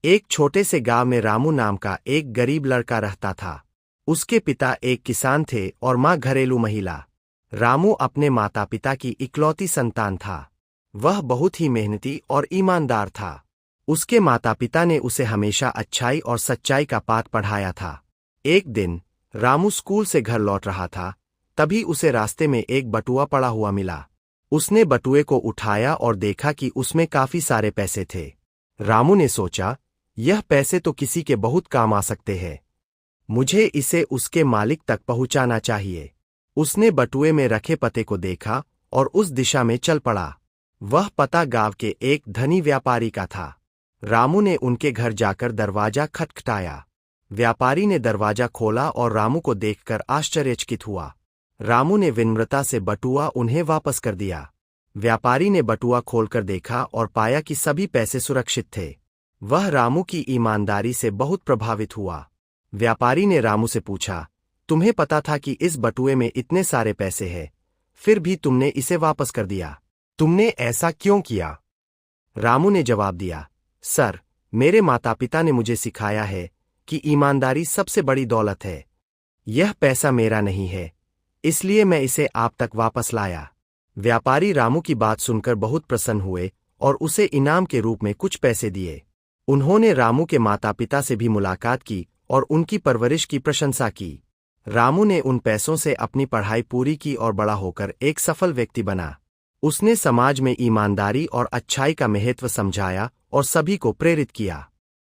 एक छोटे से गांव में रामू नाम का एक गरीब लड़का रहता था। उसके पिता एक किसान थे और माँ घरेलू महिला। रामू अपने माता पिता की इकलौती संतान था। वह बहुत ही मेहनती और ईमानदार था। उसके माता पिता ने उसे हमेशा अच्छाई और सच्चाई का पाठ पढ़ाया था। एक दिन रामू स्कूल से घर लौट रहा था, तभी उसे रास्ते में एक बटुआ पड़ा हुआ मिला। उसने बटुए को उठाया और देखा कि उसमें काफी सारे पैसे थे। रामू ने सोचा, यह पैसे तो किसी के बहुत काम आ सकते हैं। मुझे इसे उसके मालिक तक पहुंचाना चाहिए। उसने बटुए में रखे पते को देखा और उस दिशा में चल पड़ा। वह पता गांव के एक धनी व्यापारी का था। रामू ने उनके घर जाकर दरवाजा खटखटाया। व्यापारी ने दरवाजा खोला और रामू को देखकर आश्चर्यचकित हुआ। रामू ने विनम्रता से बटुआ उन्हें वापस कर दिया। व्यापारी ने बटुआ खोलकर देखा और पाया कि सभी पैसे सुरक्षित थे। वह रामू की ईमानदारी से बहुत प्रभावित हुआ। व्यापारी ने रामू से पूछा, तुम्हें पता था कि इस बटुए में इतने सारे पैसे हैं, फिर भी तुमने इसे वापस कर दिया। तुमने ऐसा क्यों किया? रामू ने जवाब दिया, सर, मेरे माता पिता ने मुझे सिखाया है कि ईमानदारी सबसे बड़ी दौलत है। यह पैसा मेरा नहीं है, इसलिए मैं इसे आप तक वापस लाया। व्यापारी रामू की बात सुनकर बहुत प्रसन्न हुए और उसे इनाम के रूप में कुछ पैसे दिए। उन्होंने रामू के माता पिता से भी मुलाकात की और उनकी परवरिश की प्रशंसा की। रामू ने उन पैसों से अपनी पढ़ाई पूरी की और बड़ा होकर एक सफल व्यक्ति बना। उसने समाज में ईमानदारी और अच्छाई का महत्व समझाया और सभी को प्रेरित किया।